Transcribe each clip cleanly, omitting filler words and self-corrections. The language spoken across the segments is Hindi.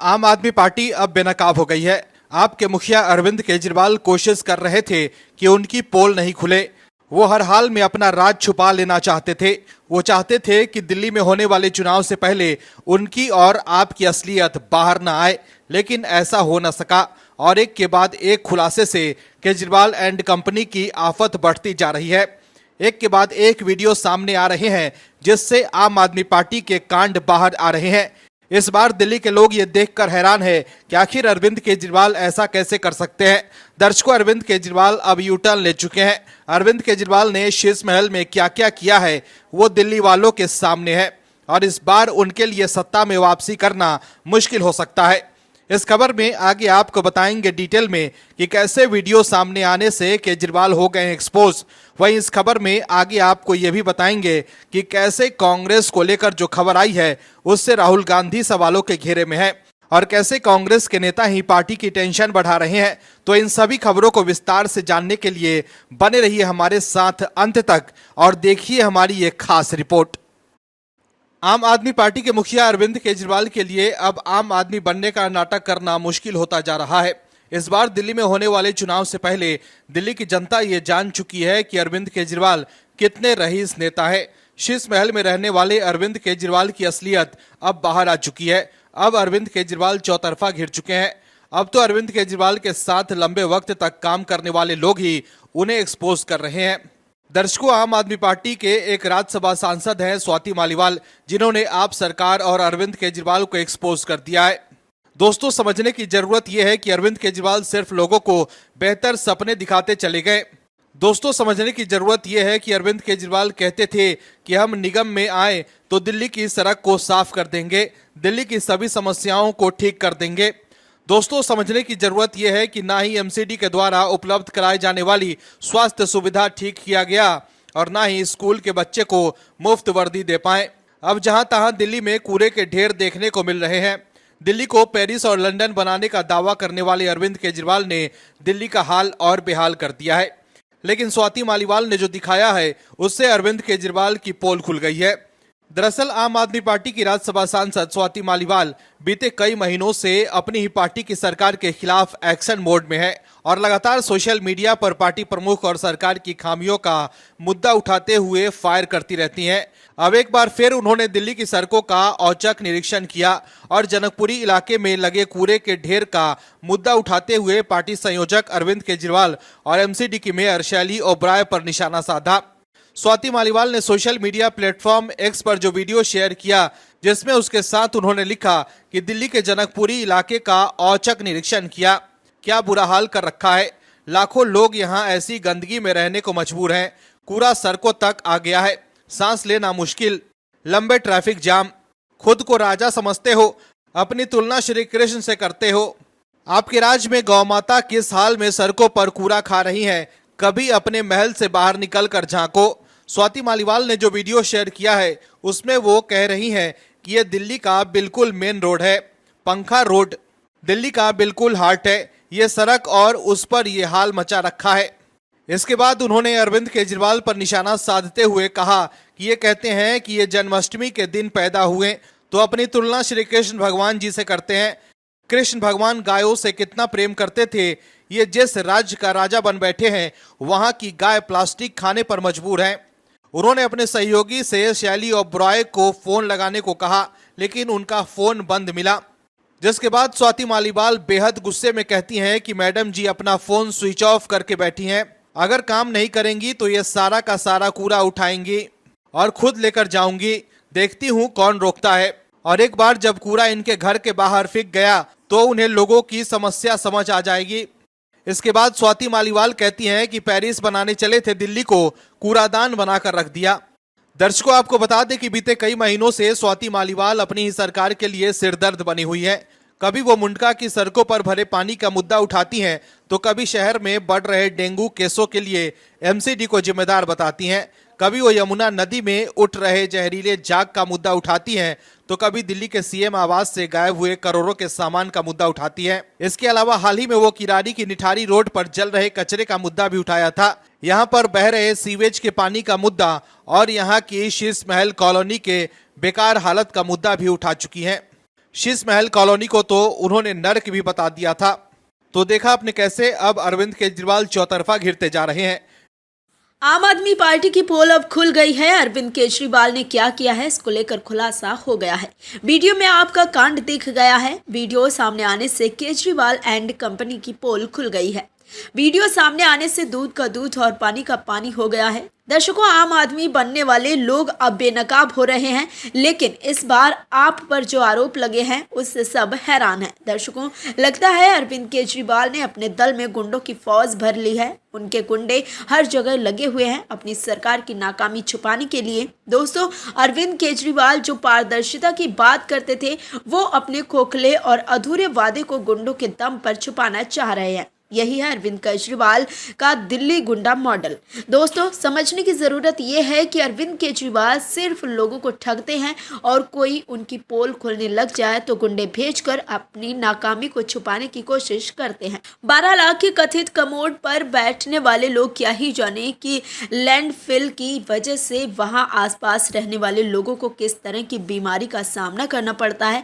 आम आदमी पार्टी अब बेनकाब हो गई है। आपके मुखिया अरविंद केजरीवाल कोशिश कर रहे थे कि उनकी पोल नहीं खुले। वो हर हाल में अपना राज छुपा लेना चाहते थे। वो चाहते थे कि दिल्ली में होने वाले चुनाव से पहले उनकी और आपकी असलियत बाहर न आए, लेकिन ऐसा हो न सका और एक के बाद एक खुलासे से केजरीवाल एंड कंपनी की आफत बढ़ती जा रही है। एक के बाद एक वीडियो सामने आ रहे हैं जिससे आम आदमी पार्टी के कांड बाहर आ रहे हैं। इस बार दिल्ली के लोग ये देखकर हैरान है कि आखिर अरविंद केजरीवाल ऐसा कैसे कर सकते हैं। दर्शकों, अरविंद केजरीवाल अब यू टर्न ले चुके हैं। अरविंद केजरीवाल ने शीश महल में क्या क्या किया है वो दिल्ली वालों के सामने है और इस बार उनके लिए सत्ता में वापसी करना मुश्किल हो सकता है। इस खबर में आगे आपको बताएंगे डिटेल में कि कैसे वीडियो सामने आने से केजरीवाल हो गए एक्सपोज। वहीं इस खबर में आगे आपको ये भी बताएंगे कि कैसे कांग्रेस को लेकर जो खबर आई है उससे राहुल गांधी सवालों के घेरे में है और कैसे कांग्रेस के नेता ही पार्टी की टेंशन बढ़ा रहे हैं। तो इन सभी खबरों को विस्तार से जानने के लिए बने रहिए हमारे साथ अंत तक और देखिए हमारी ये खास रिपोर्ट। आम आदमी पार्टी के मुखिया अरविंद केजरीवाल के लिए अब आम आदमी बनने का नाटक करना मुश्किल होता जा रहा है। इस बार दिल्ली में होने वाले चुनाव से पहले दिल्ली की जनता ये जान चुकी है कि अरविंद केजरीवाल कितने रईस नेता है। शीश महल में रहने वाले अरविंद केजरीवाल की असलियत अब बाहर आ चुकी है। अब अरविंद केजरीवाल चौतरफा घिर चुके हैं। अब तो अरविंद केजरीवाल के साथ लंबे वक्त तक काम करने वाले लोग ही उन्हें एक्सपोज कर रहे हैं। दर्शकों, आम आदमी पार्टी के एक राज्यसभा सांसद हैं स्वाति मालीवाल, जिन्होंने आप सरकार और अरविंद केजरीवाल को एक्सपोज कर दिया है। दोस्तों, समझने की जरूरत यह है कि अरविंद केजरीवाल सिर्फ लोगों को बेहतर सपने दिखाते चले गए। दोस्तों, समझने की जरूरत यह है कि अरविंद केजरीवाल कहते थे कि हम निगम में आए तो दिल्ली की सड़क को साफ कर देंगे, दिल्ली की सभी समस्याओं को ठीक कर देंगे। दोस्तों, समझने की जरूरत यह है कि ना ही एमसीडी के द्वारा उपलब्ध कराई जाने वाली स्वास्थ्य सुविधा ठीक किया गया और ना ही स्कूल के बच्चे को मुफ्त वर्दी दे पाए। अब जहां तहां दिल्ली में कूड़े के ढेर देखने को मिल रहे हैं। दिल्ली को पेरिस और लंदन बनाने का दावा करने वाले अरविंद केजरीवाल ने दिल्ली का हाल और बेहाल कर दिया है। लेकिन स्वाति मालीवाल ने जो दिखाया है उससे अरविंद केजरीवाल की पोल खुल गई है। दरअसल आम आदमी पार्टी की राज्यसभा सांसद स्वाति मालीवाल बीते कई महीनों से अपनी ही पार्टी की सरकार के खिलाफ एक्शन मोड में है और लगातार सोशल मीडिया पर पार्टी प्रमुख और सरकार की खामियों का मुद्दा उठाते हुए फायर करती रहती हैं। अब एक बार फिर उन्होंने दिल्ली की सड़कों का औचक निरीक्षण किया और जनकपुरी इलाके में लगे कूड़े के ढेर का मुद्दा उठाते हुए पार्टी संयोजक अरविंद केजरीवाल और एमसीडी की मेयर शैली ओबराय पर निशाना साधा। स्वाति मालीवाल ने सोशल मीडिया प्लेटफॉर्म एक्स पर जो वीडियो शेयर किया जिसमें उसके साथ उन्होंने लिखा कि दिल्ली के जनकपुरी इलाके का औचक निरीक्षण किया, क्या बुरा हाल कर रखा है। लाखों लोग यहां ऐसी गंदगी में रहने को मजबूर हैं। कूड़ा सड़कों तक आ गया है, सांस लेना मुश्किल, लंबे ट्रैफिक जाम। खुद को राजा समझते हो, अपनी तुलना श्री कृष्ण से करते हो। आपके राज्य में गौ माता किस हाल में सड़कों पर कूड़ा खा रही है, कभी अपने महल से बाहर निकल कर झांको। स्वाति मालीवाल ने जो वीडियो शेयर किया है उसमें वो कह रही हैं कि ये दिल्ली का बिल्कुल मेन रोड है, पंखा रोड दिल्ली का बिल्कुल हार्ट है ये सड़क और उस पर ये हाल मचा रखा है। इसके बाद उन्होंने अरविंद केजरीवाल पर निशाना साधते हुए कहा कि ये कहते हैं कि ये जन्माष्टमी के दिन पैदा हुए तो अपनी तुलना श्री कृष्ण भगवान जी से करते हैं। कृष्ण भगवान गायों से कितना प्रेम करते थे, ये जिस राज्य का राजा बन बैठे हैं वहां की गाय प्लास्टिक खाने पर मजबूर है। उन्होंने अपने सहयोगी से शैली ओबराय को फोन लगाने को कहा लेकिन उनका फोन बंद मिला, जिसके बाद स्वाति मालीवाल बेहद गुस्से में कहती हैं कि मैडम जी अपना फोन स्विच ऑफ करके बैठी हैं, अगर काम नहीं करेंगी तो ये सारा का सारा कूड़ा उठाएंगी और खुद लेकर जाऊंगी, देखती हूँ कौन रोकता है। और एक बार जब कूड़ा इनके घर के बाहर फेंक गया तो उन्हें लोगों की समस्या समझ आ जाएगी। इसके बाद स्वाति मालीवाल कहती हैं कि पेरिस बनाने चले थे, दिल्ली को कूड़ादान बनाकर रख दिया। दर्शकों, आपको बता दें कि बीते कई महीनों से स्वाति मालीवाल अपनी ही सरकार के लिए सिरदर्द बनी हुई है। कभी वो मुंडका की सड़कों पर भरे पानी का मुद्दा उठाती हैं तो कभी शहर में बढ़ रहे डेंगू केसों के लिए एमसीडी को जिम्मेदार बताती हैं। कभी वो यमुना नदी में उठ रहे जहरीले जाग का मुद्दा उठाती हैं तो कभी दिल्ली के सीएम आवास से गायब हुए करोड़ों के सामान का मुद्दा उठाती है। इसके अलावा हाल ही में वो किराड़ी की निठारी रोड पर जल रहे कचरे का मुद्दा भी उठाया था। यहाँ पर बह रहे सीवेज के पानी का मुद्दा और यहाँ की शीश महल कॉलोनी के बेकार हालत का मुद्दा भी उठा चुकी है। शीश महल कॉलोनी को तो उन्होंने नर्क भी बता दिया था। तो देखा आपने कैसे अब अरविंद केजरीवाल चौतरफा घिरते जा रहे हैं। आम आदमी पार्टी की पोल अब खुल गई है। अरविंद केजरीवाल ने क्या किया है, इसको लेकर खुलासा हो गया है। वीडियो में आपका कांड दिख गया है। वीडियो सामने आने से केजरीवाल एंड कंपनी की पोल खुल गई है। वीडियो सामने आने से दूध का दूध और पानी का पानी हो गया है। दर्शकों, आम आदमी बनने वाले लोग अब बेनकाब हो रहे हैं, लेकिन इस बार आप पर जो आरोप लगे हैं उससे सब हैरान हैं। दर्शकों, लगता है अरविंद केजरीवाल ने अपने दल में गुंडों की फौज भर ली है। उनके गुंडे हर जगह लगे हुए हैं अपनी सरकार की नाकामी छुपाने के लिए। दोस्तों, अरविंद केजरीवाल जो पारदर्शिता की बात करते थे, वो अपने खोखले और अधूरे वादे को गुंडों के दम पर छुपाना चाह रहे हैं। यही है अरविंद केजरीवाल का दिल्ली गुंडा मॉडल। दोस्तों, समझने की जरूरत यह है कि अरविंद केजरीवाल सिर्फ लोगों को ठगते हैं और कोई उनकी पोल खोलने लग जाए तो गुंडे भेजकर अपनी नाकामी को छुपाने की कोशिश करते हैं। 12 लाख के कथित कमोड पर बैठने वाले लोग क्या ही जाने कि लैंडफिल की वजह से वहां आसपास रहने वाले लोगों को किस तरह की बीमारी का सामना करना पड़ता है।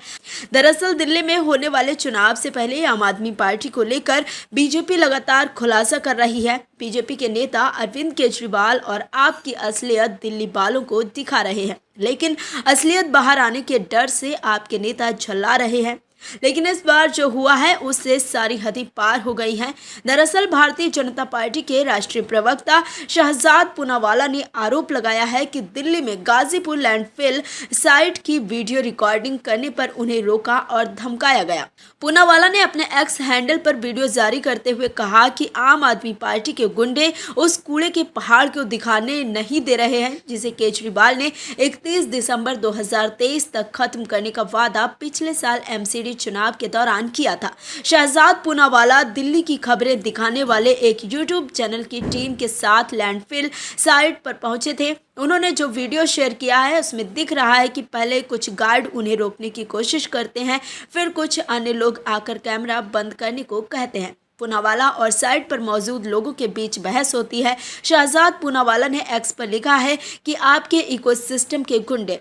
दरअसल दिल्ली में होने वाले चुनाव से पहले आम आदमी पार्टी को लेकर बीजेपी लगातार खुलासा कर रही है। बीजेपी के नेता अरविंद केजरीवाल और आपकी असलियत दिल्ली वालों को दिखा रहे हैं, लेकिन असलियत बाहर आने के डर से आपके नेता झल्ला रहे हैं। लेकिन इस बार जो हुआ है उससे सारी हदें पार हो गई हैं। दरअसल भारतीय जनता पार्टी के राष्ट्रीय प्रवक्ता शहजाद पूनावाला ने आरोप लगाया है कि दिल्ली में गाजीपुर लैंडफिल साइट की वीडियो रिकॉर्डिंग करने पर उन्हें रोका और धमकाया गया। पूनावाला ने अपने एक्स हैंडल पर वीडियो जारी करते हुए कहा कि आम आदमी पार्टी के गुंडे उस कूड़े के पहाड़ को दिखाने नहीं दे रहे हैं, जिसे केजरीवाल ने 31 दिसंबर 2023 तक खत्म करने का वादा पिछले साल एमसीडी चुनाव के दौरान किया था। शहजाद पूनावाला दिल्ली की खबरें दिखाने वाले एक यूट्यूब चैनल की टीम के साथ लैंडफिल साइट पर पहुंचे थे। उन्होंने जो वीडियो शेयर किया है उसमें दिख रहा है कि पहले कुछ गार्ड उन्हें रोकने की कोशिश करते हैं, फिर कुछ अन्य लोग आकर कैमरा बंद करने को कहते हैं। पूनावाला और साइट पर मौजूद लोगों के बीच बहस होती है। शहजाद पूनावाला ने एक्स पर लिखा है कि आपके इकोसिस्टम के गुंडे।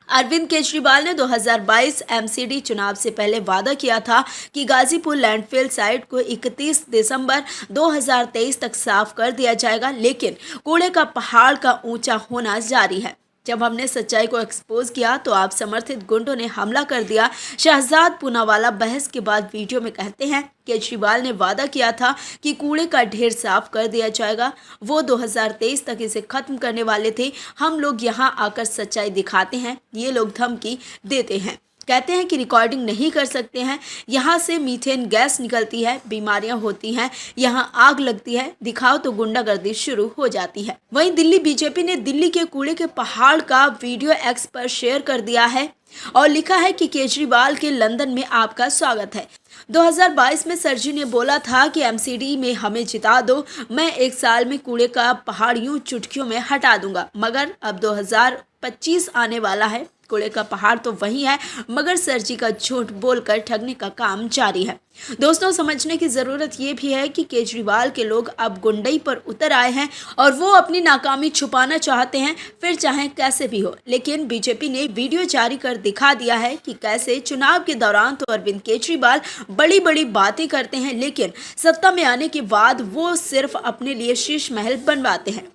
अरविंद केजरीवाल ने 2022 एमसीडी चुनाव से पहले वादा किया था कि गाजीपुर लैंडफिल साइट को 31 दिसंबर 2023 तक साफ कर दिया जाएगा, लेकिन कूड़े का पहाड़ का ऊंचा होना जारी है। जब हमने सच्चाई को एक्सपोज किया तो आप समर्थित गुंडों ने हमला कर दिया। शहजाद पूनावाला बहस के बाद वीडियो में कहते हैं, केजरीवाल ने वादा किया था कि कूड़े का ढेर साफ कर दिया जाएगा। वो 2023 तक इसे खत्म करने वाले थे। हम लोग यहाँ आकर सच्चाई दिखाते हैं, ये लोग धमकी देते हैं, कहते हैं कि रिकॉर्डिंग नहीं कर सकते हैं, यहाँ से मीथेन गैस निकलती है, बीमारियां होती हैं, यहाँ आग लगती है, दिखाओ तो गुंडागर्दी शुरू हो जाती है। वहीं दिल्ली बीजेपी ने दिल्ली के कूड़े के पहाड़ का वीडियो एक्स पर शेयर कर दिया है और लिखा है कि केजरीवाल के लंदन में आपका स्वागत है। 2022 में सर जी ने बोला था कि एमसीडी में हमें जिता दो, मैं 1 साल में कूड़े का पहाड़ यूं चुटकियों में हटा दूंगा। मगर अब 2025 आने वाला है, कूड़े का पहाड़ तो वही है, मगर सर जी का झूठ बोलकर ठगने का काम जारी है। दोस्तों, समझने की जरूरत ये भी है कि केजरीवाल के लोग अब गुंडई पर उतर आए हैं और वो अपनी नाकामी छुपाना चाहते हैं, फिर चाहे कैसे भी हो। लेकिन बीजेपी ने वीडियो जारी कर दिखा दिया है कि कैसे चुनाव के दौरान तो अरविंद केजरीवाल बड़ी बड़ी बातें करते हैं, लेकिन सत्ता में आने के बाद वो सिर्फ अपने लिए शीश महल बनवाते हैं।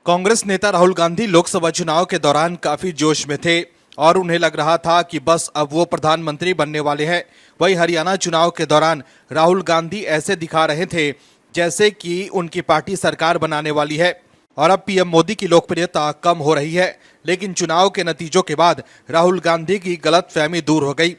कांग्रेस नेता राहुल गांधी लोकसभा चुनाव के दौरान काफी जोश में थे और उन्हें लग रहा था कि बस अब वो प्रधानमंत्री बनने वाले हैं। वहीं हरियाणा चुनाव के दौरान राहुल गांधी ऐसे दिखा रहे थे जैसे कि उनकी पार्टी सरकार बनाने वाली है और अब पीएम मोदी की लोकप्रियता कम हो रही है। लेकिन चुनाव के नतीजों के बाद राहुल गांधी की गलतफहमी दूर हो गई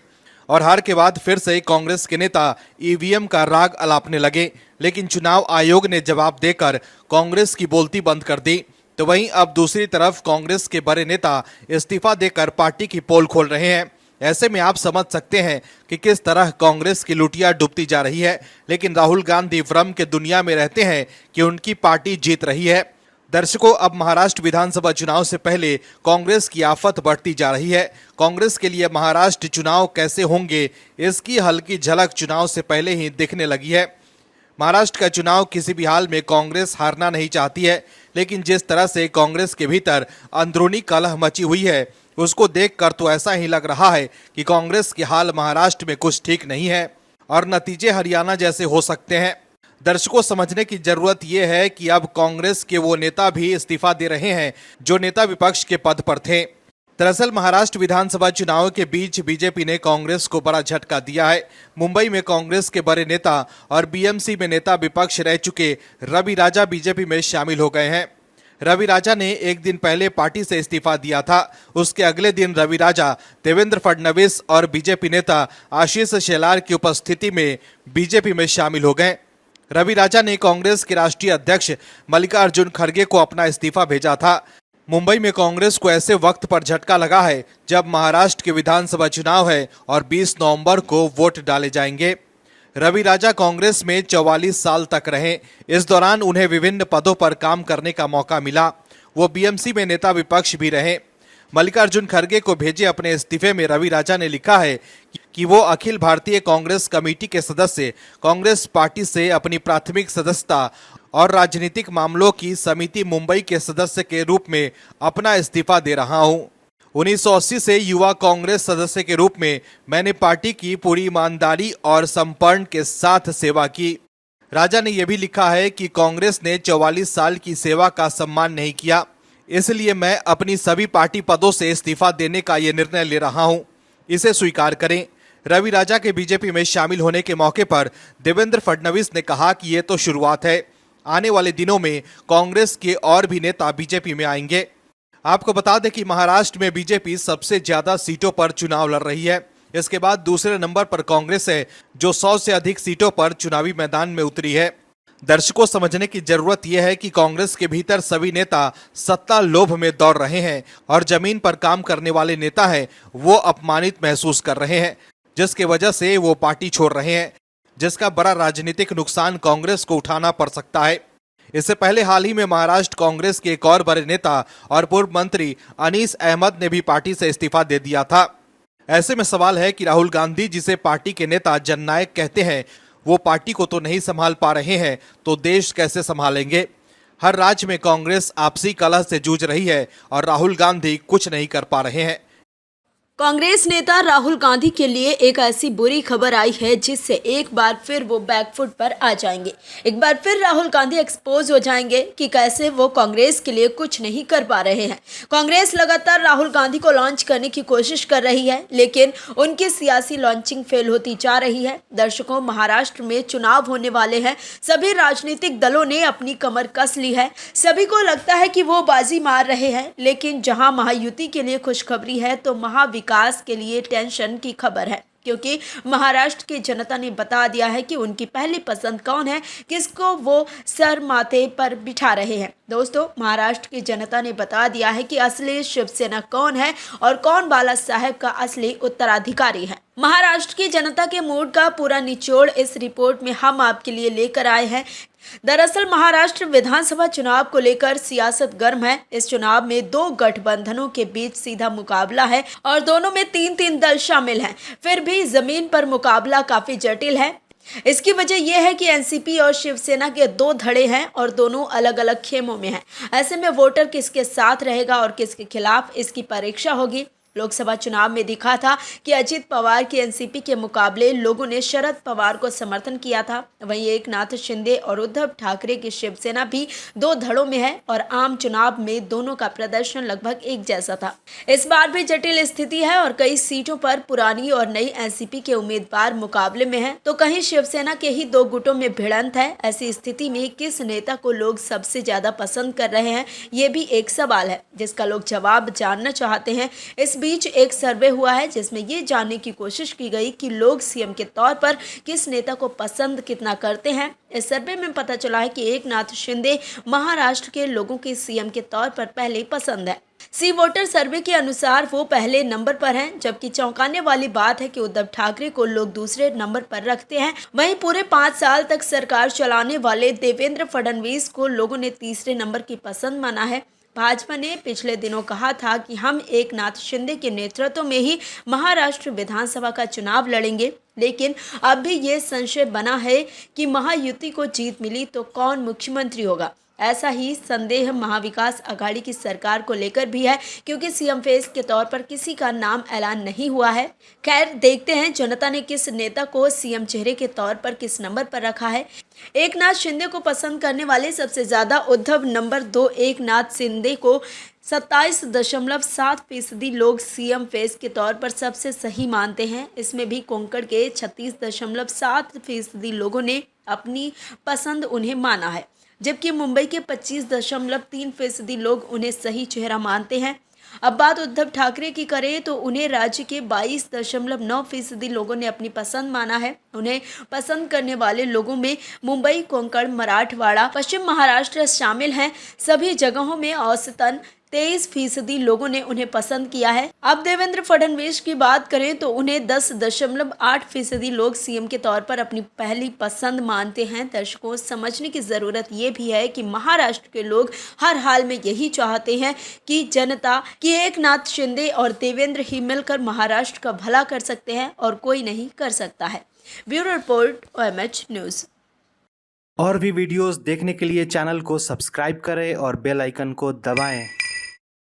और हार के बाद फिर से कांग्रेस के नेता ईवीएम का राग अलापने लगे। लेकिन चुनाव आयोग ने जवाब देकर कांग्रेस की बोलती बंद कर दी। तो वहीं अब दूसरी तरफ कांग्रेस के बड़े नेता इस्तीफा देकर पार्टी की पोल खोल रहे हैं। ऐसे में आप समझ सकते हैं कि किस तरह कांग्रेस की लुटिया डूबती जा रही है। लेकिन राहुल गांधी भ्रम के दुनिया में रहते हैं कि उनकी पार्टी जीत रही है। दर्शकों, अब महाराष्ट्र विधानसभा चुनाव से पहले कांग्रेस की आफत बढ़ती जा रही है। कांग्रेस के लिए महाराष्ट्र चुनाव कैसे होंगे, इसकी हल्की झलक चुनाव से पहले ही दिखने लगी है। महाराष्ट्र का चुनाव किसी भी हाल में कांग्रेस हारना नहीं चाहती है, लेकिन जिस तरह से कांग्रेस के भीतर अंदरूनी कलह मची हुई है उसको देखकर तो ऐसा ही लग रहा है कि कांग्रेस की हाल महाराष्ट्र में कुछ ठीक नहीं है और नतीजे हरियाणा जैसे हो सकते हैं। दर्शकों, समझने की जरूरत यह है कि अब कांग्रेस के वो नेता भी इस्तीफा दे रहे हैं जो नेता विपक्ष के पद पर थे। दरअसल महाराष्ट्र विधानसभा चुनाव के बीच बीजेपी ने कांग्रेस को बड़ा झटका दिया है। मुंबई में कांग्रेस के बड़े नेता और बीएमसी में नेता विपक्ष रह चुके रवि राजा बीजेपी में शामिल हो गए हैं। रवि राजा ने एक दिन पहले पार्टी से इस्तीफा दिया था। उसके अगले दिन रवि राजा देवेंद्र फडणवीस और बीजेपी नेता आशीष शेलार की उपस्थिति में बीजेपी में शामिल हो गए। रवि राजा ने कांग्रेस के राष्ट्रीय अध्यक्ष मल्लिकार्जुन खड़गे को अपना इस्तीफा भेजा था। मुंबई में कांग्रेस को ऐसे वक्त पर झटका लगा है जब महाराष्ट्र के विधानसभा चुनाव है और 20 नवंबर को वोट डाले जाएंगे। रवि राजा कांग्रेस में 44 साल तक रहे। इस दौरान उन्हें विभिन्न पदों पर काम करने का मौका मिला। वो बीएमसी में नेता विपक्ष भी रहे। मल्लिकार्जुन खड़गे को भेजे अपने इस्तीफे में रवि राजा ने लिखा है कि वो अखिल भारतीय कांग्रेस कमेटी के सदस्य, कांग्रेस पार्टी से अपनी प्राथमिक सदस्यता और राजनीतिक मामलों की समिति मुंबई के सदस्य के रूप में अपना इस्तीफा दे रहा हूं। 1980 से युवा कांग्रेस सदस्य के रूप में मैंने पार्टी की पूरी ईमानदारी और समर्पण के साथ सेवा की। राजा ने यह भी लिखा है कि कांग्रेस ने 44 साल की सेवा का सम्मान नहीं किया, इसलिए मैं अपनी सभी पार्टी पदों से इस्तीफा देने का ये निर्णय ले रहा हूं। इसे स्वीकार करें। रवि राजा के बीजेपी में शामिल होने के मौके पर देवेंद्र फडणवीस ने कहा कि ये तो शुरुआत है, आने वाले दिनों में कांग्रेस के और भी नेता बीजेपी में आएंगे। आपको बता दें कि महाराष्ट्र में बीजेपी सबसे ज्यादा सीटों पर चुनाव लड़ रही है। इसके बाद दूसरे नंबर पर कांग्रेस है जो 100 से अधिक सीटों पर चुनावी मैदान में उतरी है। दर्शकों, समझने की जरूरत यह है कि कांग्रेस के भीतर सभी नेता सत्ता लोभ में दौड़ रहे हैं और जमीन पर काम करने वाले नेता हैं वो अपमानित महसूस कर रहे हैं, जिसके वजह से वो पार्टी छोड़ रहे हैं, जिसका बड़ा राजनीतिक नुकसान कांग्रेस को उठाना पड़ सकता है। इससे पहले हाल ही में महाराष्ट्र कांग्रेस के एक और बड़े नेता और पूर्व मंत्री अनीस अहमद ने भी पार्टी से इस्तीफा दे दिया था। ऐसे में सवाल है कि राहुल गांधी, जिसे पार्टी के नेता जननायक कहते हैं, वो पार्टी को तो नहीं संभाल पा रहे हैं तो देश कैसे संभालेंगे। हर राज्य में कांग्रेस आपसी कलह से जूझ रही है और राहुल गांधी कुछ नहीं कर पा रहे हैं। कांग्रेस नेता राहुल गांधी के लिए एक ऐसी बुरी खबर आई है जिससे एक बार फिर वो बैकफुट पर आ जाएंगे। एक बार फिर राहुल गांधी एक्सपोज हो जाएंगे कि कैसे वो कांग्रेस के लिए कुछ नहीं कर पा रहे हैं। कांग्रेस लगातार राहुल गांधी को लॉन्च करने की कोशिश कर रही है, लेकिन उनकी सियासी लॉन्चिंग फेल होती जा रही है। दर्शकों, महाराष्ट्र में चुनाव होने वाले हैं। सभी राजनीतिक दलों ने अपनी कमर कस ली है। सभी को लगता है कि वो बाजी मार रहे हैं, लेकिन जहां महायुति के लिए खुशखबरी है तो महाविकास के लिए टेंशन की खबर है, क्योंकि महाराष्ट्र की जनता ने बता दिया है कि उनकी पहली पसंद कौन है, किसको वो सर माथे पर बिठा रहे हैं। दोस्तों, महाराष्ट्र की जनता ने बता दिया है कि असली शिवसेना कौन है और कौन बाला साहेब का असली उत्तराधिकारी है। महाराष्ट्र की जनता के मूड का पूरा निचोड़ इस रिपोर्ट में हम आपके लिए लेकर आए हैं। दरअसल महाराष्ट्र विधानसभा चुनाव को लेकर सियासत गर्म है। इस चुनाव में दो गठबंधनों के बीच सीधा मुकाबला है और दोनों में 3-3 दल शामिल हैं। फिर भी जमीन पर मुकाबला काफी जटिल है। इसकी वजह यह है कि एनसीपी और शिवसेना के दो धड़े हैं और दोनों अलग अलग खेमों में हैं। ऐसे में वोटर किसके साथ रहेगा और किसके खिलाफ, इसकी परीक्षा होगी। लोकसभा चुनाव में दिखा था कि अजित पवार की एनसीपी के मुकाबले लोगों ने शरद पवार को समर्थन किया था। वहीं एकनाथ शिंदे और उद्धव ठाकरे की शिवसेना भी दो धड़ों में है और आम चुनाव में दोनों का प्रदर्शन लगभग एक जैसा था। इस बार भी जटिल स्थिति है और कई सीटों पर पुरानी और नई एनसीपी के उम्मीदवार मुकाबले में हैं, तो कहीं शिवसेना के ही दो गुटों में भिड़ंत है। ऐसी स्थिति में किस नेता को लोग सबसे ज्यादा पसंद कर रहे हैं, ये भी एक सवाल है जिसका लोग जवाब जानना चाहते हैं। इस बीच एक सर्वे हुआ है जिसमें ये जानने की कोशिश की गई कि लोग सीएम के तौर पर किस नेता को पसंद कितना करते हैं। इस सर्वे में पता चला है कि एकनाथ शिंदे महाराष्ट्र के लोगों की सीएम के तौर पर पहले पसंद है। सी वोटर सर्वे के अनुसार वो पहले नंबर पर हैं, जबकि चौंकाने वाली बात है कि उद्धव ठाकरे को लोग दूसरे नंबर पर रखते हैं। वहीं पूरे 5 साल तक सरकार चलाने वाले देवेंद्र फडणवीस को लोगों ने तीसरे नंबर की पसंद माना है। भाजपा ने पिछले दिनों कहा था कि हम एकनाथ शिंदे के नेतृत्व में ही महाराष्ट्र विधानसभा का चुनाव लड़ेंगे, लेकिन अब भी ये संशय बना है कि महायुति को जीत मिली तो कौन मुख्यमंत्री होगा। ऐसा ही संदेह महाविकास आघाड़ी की सरकार को लेकर भी है, क्योंकि सीएम फेस के तौर पर किसी का नाम ऐलान नहीं हुआ है। खैर, देखते हैं जनता ने किस नेता को सीएम चेहरे के तौर पर किस नंबर पर रखा है। एकनाथ शिंदे को पसंद करने वाले सबसे ज्यादा उद्धव, नंबर 2 एकनाथ शिंदे को 27.7% लोग सीएम फेस के तौर पर सबसे सही मानते हैं। इसमें भी कोंकण के 36.7% लोगों ने अपनी पसंद उन्हें माना है, जबकि मुंबई के 25.3% लोग उन्हें सही चेहरा मानते हैं। अब बात उद्धव ठाकरे की करें तो उन्हें राज्य के 22.9% लोगों ने अपनी पसंद माना है। उन्हें पसंद करने वाले लोगों में मुंबई, कोंकण, मराठवाड़ा, पश्चिम महाराष्ट्र शामिल हैं। सभी जगहों में औसतन 23% लोगों ने उन्हें पसंद किया है। अब देवेंद्र फडणवीस की बात करें तो उन्हें 10.8% लोग सीएम के तौर पर अपनी पहली पसंद मानते हैं। दर्शकों, समझने की जरूरत ये भी है कि महाराष्ट्र के लोग हर हाल में यही चाहते हैं कि जनता कि एकनाथ शिंदे और देवेंद्र ही मिलकर महाराष्ट्र का भला कर सकते हैं और कोई नहीं कर सकता है। Bureau report, OMH news. और भी वीडियोस देखने के लिए चैनल को सब्सक्राइब करें और बेल आइकन को दबाएं।